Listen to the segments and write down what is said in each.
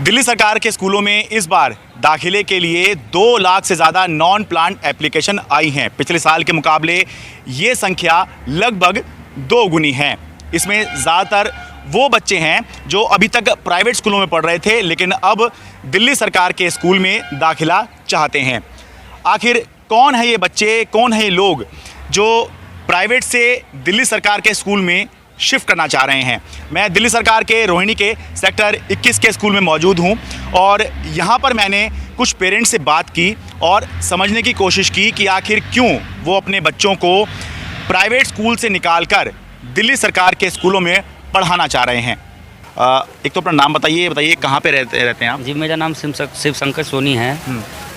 दिल्ली सरकार के स्कूलों में इस बार दाखिले के लिए 2 लाख से ज़्यादा नॉन प्लान्ड एप्लीकेशन आई हैं। पिछले साल के मुकाबले ये संख्या लगभग 2 गुनी है। इसमें ज़्यादातर वो बच्चे हैं जो अभी तक प्राइवेट स्कूलों में पढ़ रहे थे लेकिन अब दिल्ली सरकार के स्कूल में दाखिला चाहते हैं। आखिर कौन है ये बच्चे, कौन है ये लोग जो प्राइवेट से दिल्ली सरकार के स्कूल में शिफ्ट करना चाह रहे हैं। मैं दिल्ली सरकार के रोहिणी के सेक्टर 21 के स्कूल में मौजूद हूं और यहां पर मैंने कुछ पेरेंट्स से बात की और समझने की कोशिश की कि आखिर क्यों वो अपने बच्चों को प्राइवेट स्कूल से निकालकर दिल्ली सरकार के स्कूलों में पढ़ाना चाह रहे हैं। एक तो अपना नाम बताइए कहाँ पे रहते हैं आप? जी, मेरा नाम शिव शंकर सोनी है।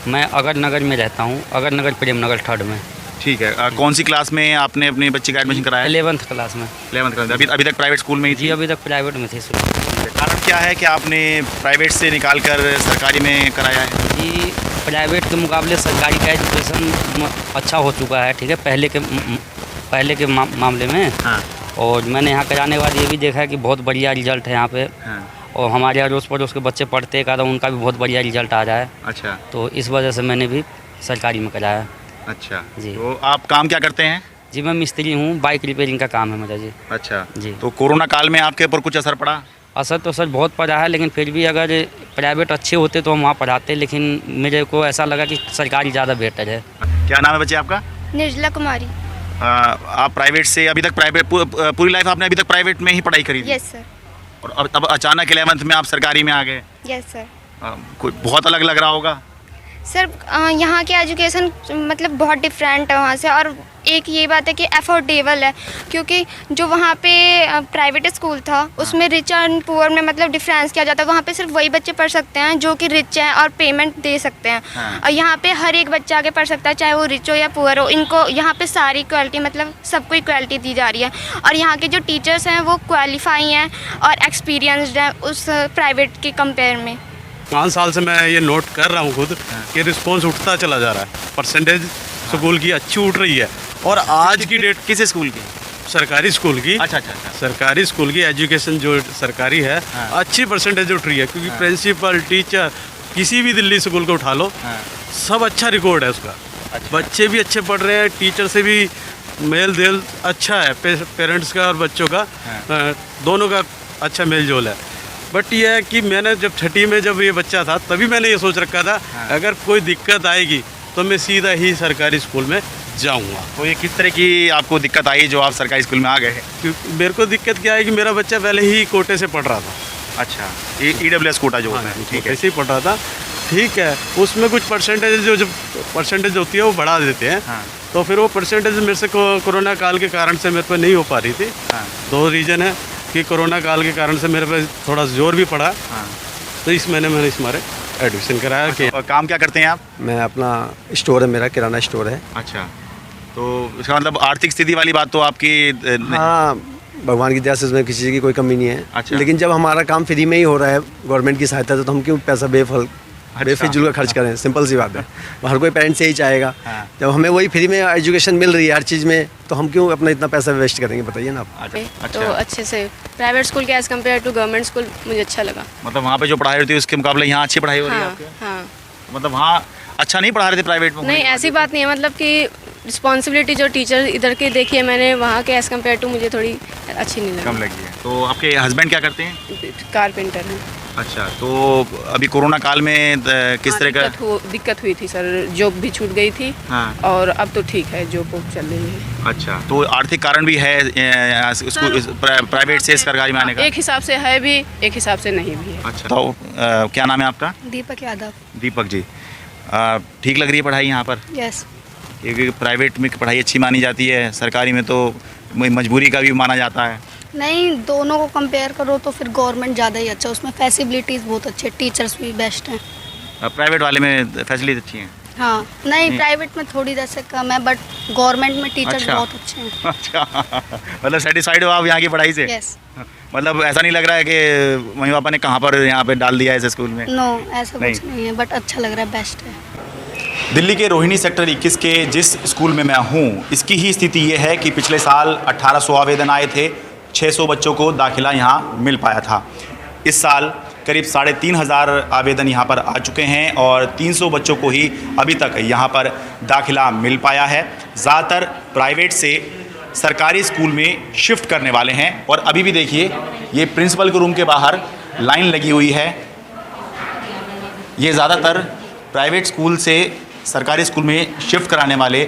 मैं अगर नगर में रहता हूँ, अगर नगर प्रेम नगर 3rd में। ठीक है। कौन सी क्लास में आपने अपने बच्चे का एडमिशन कराया? 11th क्लास में। 11th class. अभी तक प्राइवेट स्कूल में ही थी? जी, अभी तक प्राइवेट में थी। कारण क्या है कि आपने प्राइवेट से निकाल कर सरकारी में कराया है? जी, प्राइवेट के मुकाबले सरकारी का एजुकेशन अच्छा हो चुका है। ठीक है, पहले के मामले में। हाँ। और मैंने यहाँ कराने के बाद ये भी देखा है कि बहुत बढ़िया रिजल्ट है यहाँ पे। हाँ। और हमारे अड़ोस पड़ोस के बच्चे पढ़ते हैं, उनका भी बहुत बढ़िया रिजल्ट आ रहा है। अच्छा। तो इस वजह से मैंने भी सरकारी में कराया। अच्छा जी। तो आप काम क्या करते हैं? जी, मैं मिस्त्री हूँ, बाइक रिपेयरिंग का काम है मेरा। जी। अच्छा जी। तो कोरोना काल में आपके ऊपर कुछ असर पड़ा? असर तो सर बहुत पड़ा है, लेकिन फिर भी अगर प्राइवेट अच्छे होते तो हम वहाँ पढ़ाते, लेकिन मेरे को ऐसा लगा कि सरकारी ज़्यादा बेहतर है। क्या नाम है बच्चे आपका? निर्जला कुमारी। आप प्राइवेट से अभी तक पूरी लाइफ आपने अभी तक प्राइवेट में ही पढ़ाई करी थी? Yes sir. और अब अचानक 11th में आप सरकारी में आ गए? Yes sir. कोई बहुत अलग लग रहा होगा? सर यहाँ के एजुकेशन मतलब बहुत डिफरेंट है वहाँ से, और एक ये बात है कि अफोर्डेबल है, क्योंकि जो वहाँ पे प्राइवेट स्कूल था उसमें रिच एंड पुअर में मतलब डिफरेंस किया जाता है। वहाँ पे सिर्फ वही बच्चे पढ़ सकते हैं जो कि रिच हैं और पेमेंट दे सकते हैं। हाँ। और यहाँ पे हर एक बच्चा आके पढ़ सकता है, चाहे वो रिच हो या पुअर हो। इनको यहाँ पे सारी क्वालिटी मतलब सबको इक्वालिटी दी जा रही है, और यहाँ के जो टीचर्स हैं वो क्वालिफाई हैं और एक्सपीरियंसड हैं उस प्राइवेट के कंपेयर में। 5 साल से मैं ये नोट कर रहा हूँ खुद कि रिस्पॉन्स उठता चला जा रहा है, परसेंटेज स्कूल की अच्छी उठ रही है। और आज की डेट किस स्कूल की? सरकारी स्कूल की। अच्छा। सरकारी स्कूल की एजुकेशन जो सरकारी है, हाँ। अच्छी परसेंटेज उठ रही है, क्योंकि हाँ। प्रिंसिपल टीचर किसी भी दिल्ली स्कूल को उठा लो, हाँ। सब अच्छा रिकॉर्ड है उसका। अच्छा। बच्चे भी अच्छे पढ़ रहे हैं, टीचर से भी मेल जोल अच्छा है, पेरेंट्स का और बच्चों का दोनों का अच्छा मेल जोल है। बट ये है कि मैंने जब 6ठी में जब ये बच्चा था तभी मैंने ये सोच रखा था, हाँ। अगर कोई दिक्कत आएगी तो मैं सीधा ही सरकारी स्कूल में जाऊंगा। तो ये किस तरह की आपको दिक्कत आई जो आप सरकारी स्कूल में आ गए? क्योंकि मेरे को दिक्कत क्या है कि मेरा बच्चा पहले ही कोटे से पढ़ रहा था। अच्छा, ये EWS कोटा जो होता है? ठीक है। ऐसे ही पढ़ रहा था। ठीक है, उसमें कुछ परसेंटेज जो परसेंटेज होती है वो बढ़ा देते हैं। हाँ। तो फिर वो परसेंटेज मेरे से कोरोना काल के कारण से मेरे पे नहीं हो पा रही थी। हाँ। 2 रीज़न है कि कोरोना काल के कारण से मेरे पे थोड़ा जोर भी पड़ा। हाँ। तो इस महीने मैंने इस मारे एडमिशन कराया। कि और काम क्या करते हैं आप? मैं अपना स्टोर है, मेरा किराना स्टोर है। अच्छा, तो इसका मतलब आर्थिक स्थिति वाली बात तो आपकी हाँ, भगवान की दया से उसमें किसी चीज़ की कोई कमी नहीं है। अच्छा। लेकिन जब हमारा काम फ्री में ही हो रहा है गवर्नमेंट की सहायता से, तो हम क्यों पैसा बेफिजूल का खर्च करें? सिंपल सी बात है। हर कोई पेरेंट्स यही चाहेगा। हाँ। जब हमें वही फ्री में एजुकेशन मिल रही है हर चीज़ में, तो हम क्यों अपना इतना पैसा वेस्ट करेंगे, बताइए ना आप। अच्छा। तो अच्छे से प्राइवेट स्कूल के as compare to government school मुझे अच्छा लगा। मतलब वहाँ पे जो पढ़ाई होती है उसके मुकाबले यहाँ अच्छी पढ़ाई हो रही है हाँ आपके? हाँ। मतलब वहाँ अच्छा नहीं पढ़ा रहे थे प्राइवेट में? नहीं, ऐसी बात नहीं है, मतलब कि रिस्पॉन्सिबिलिटी जो टीचर इधर के देखी है मैंने, वहाँ के एज़ कम्पेयर टू मुझे थोड़ी अच्छी नहीं कम लगी। लगी है। तो आपके हस्बैंड क्या करते हैं? कारपेंटर है। अच्छा, तो अभी कोरोना काल में किस तरह का दिक्कत हुई थी सर, जॉब भी छूट गई थी। हाँ। और अब तो ठीक है, जॉब चल रही है। अच्छा, तो आर्थिक कारण भी है प्राइवेट से सरकारी में आने का? एक हिसाब से है भी, एक हिसाब से नहीं भी है। अच्छा, तो क्या नाम है आपका? दीपक यादव। दीपक जी, ठीक लग रही है पढ़ाई यहाँ पर? यस। क्योंकि प्राइवेट में पढ़ाई अच्छी मानी जाती है, सरकारी में तो मजबूरी का भी माना जाता है। नहीं, दोनों को कंपेयर करो तो फिर गवर्नमेंट ज़्यादा ही अच्छा, उसमें फैसिलिटीज़ बहुत अच्छी है, टीचर्स भी बेस्ट हैं। प्राइवेट वाले में फैसिलिटी अच्छी हैं? हाँ, नहीं प्राइवेट में थोड़ी जैसे कम है, बट गवर्नमेंट में टीचर्स अच्छा। बहुत अच्छे हैं। अच्छा, मतलब सेटिस्फाइड हो आप यहाँ की पढ़ाई से? यस। मतलब ऐसा नहीं लग रहा है कि मम्मी पापा ने कहाँ पर यहाँ पे डाल दिया है इस स्कूल में? नो, ऐसा कुछ नहीं है, बट अच्छा लग रहा है, बेस्ट है। दिल्ली के रोहिणी सेक्टर 21 के जिस स्कूल में मैं हूँ, इसकी ही स्थिति ये है कि पिछले साल 1800 आवेदन आए थे, 600 बच्चों को दाखिला यहाँ मिल पाया था। इस साल करीब 3,500 आवेदन यहाँ पर आ चुके हैं और 300 बच्चों को ही अभी तक यहाँ पर दाखिला मिल पाया है। ज़्यादातर प्राइवेट से सरकारी स्कूल में शिफ्ट करने वाले हैं और अभी भी देखिए ये प्रिंसिपल के रूम के बाहर लाइन लगी हुई है। ये ज़्यादातर प्राइवेट स्कूल से सरकारी स्कूल में शिफ्ट कराने वाले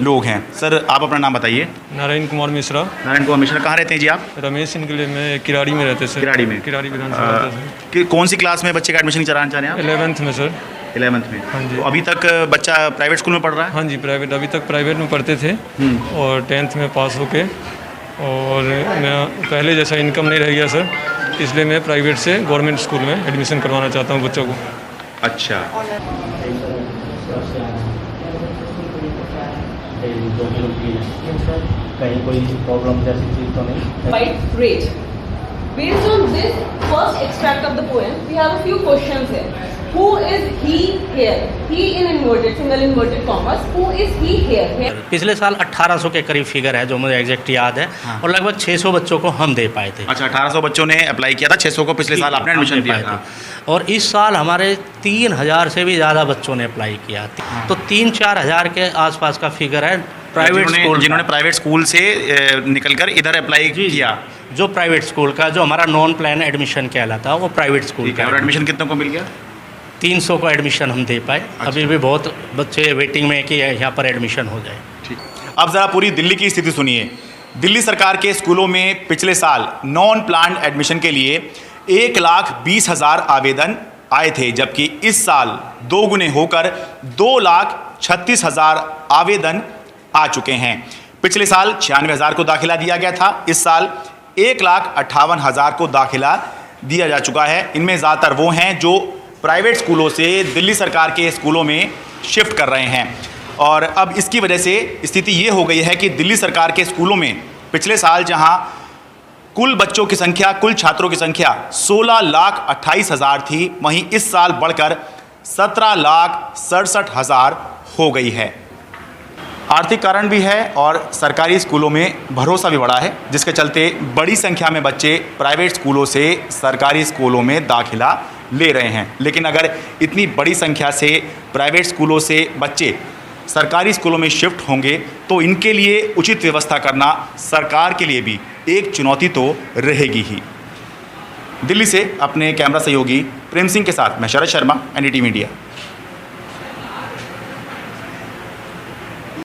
लोग हैं। सर आप अपना नाम बताइए। नारायण कुमार मिश्रा। नारायण कुमार मिश्रा, कहाँ रहते हैं जी आप? रमेश इनके में किराड़ी में रहते सर। किराड़ी में? किराड़ी विधानसभा कि कौन सी क्लास में बच्चे का एडमिशन कराना चाह रहे हैं आप? 11th में सर। 11th में? हाँ जी। तो अभी तक बच्चा प्राइवेट स्कूल में पढ़ रहा है? हाँ जी, प्राइवेट अभी तक प्राइवेट में पढ़ते थे और 10th में पास होके, और मैं पहले जैसा इनकम नहीं रह गया सर, इसलिए मैं प्राइवेट से गवर्नमेंट स्कूल में एडमिशन करवाना चाहता हूँ बच्चों को। अच्छा। कहीं कोई प्रॉब्लम जैसी चीज़ तो नहीं। Quite great. Based on this first extract of the poem, we have a few questions here. Who is he here? He in inverted, single inverted commas. Who is he here? पिछले साल 1800 के करीब figure है जो मुझे exact याद है। हाँ। और लगभग 600 बच्चों को हम दे पाए थे। अच्छा, 1800 बच्चों ने अप्लाई किया था, 600 को पिछले साल आपने एडमिशन दिया था। और इस साल हमारे 3000 से भी ज़्यादा बच्चों ने अप्लाई किया। तो 3-4 हज़ार के आसपास का फिगर है प्राइवेट स्कूल, जिन्होंने प्राइवेट स्कूल से निकलकर इधर अप्लाई किया। जो प्राइवेट स्कूल का, जो हमारा नॉन प्लान एडमिशन कहलाता है, वो प्राइवेट स्कूल का। और एडमिशन कितनों को मिल गया? 300 को एडमिशन हम दे पाए। अच्छा। अभी भी बहुत बच्चे वेटिंग में कि यहाँ पर एडमिशन हो जाए। ठीक। अब ज़रा पूरी दिल्ली की स्थिति सुनिए। दिल्ली सरकार के स्कूलों में पिछले साल नॉन प्लान एडमिशन के लिए 1,20,000 आवेदन आए थे, जबकि इस साल 2 गुने होकर 2,36,000 आवेदन आ चुके हैं। पिछले साल 96,000 को दाखिला दिया गया था, इस साल 1,58,000 को दाखिला दिया जा चुका है। इनमें ज़्यादातर वो हैं जो प्राइवेट स्कूलों से दिल्ली सरकार के स्कूलों में शिफ्ट कर रहे हैं। और अब इसकी वजह से स्थिति ये हो गई है कि दिल्ली सरकार के स्कूलों में पिछले साल जहां कुल बच्चों की संख्या, कुल छात्रों की संख्या 16,28,000 थी, वहीं इस साल बढ़कर 17,67,000 हो गई है। आर्थिक कारण भी है और सरकारी स्कूलों में भरोसा भी बढ़ा है, जिसके चलते बड़ी संख्या में बच्चे प्राइवेट स्कूलों से सरकारी स्कूलों में दाखिला ले रहे हैं। लेकिन अगर इतनी बड़ी संख्या से प्राइवेट स्कूलों से बच्चे सरकारी स्कूलों में शिफ्ट होंगे तो इनके लिए उचित व्यवस्था करना सरकार के लिए भी एक चुनौती तो रहेगी ही। दिल्ली से अपने कैमरा सहयोगी प्रेम सिंह के साथ मैं शरद शर्मा, NDTV मीडिया।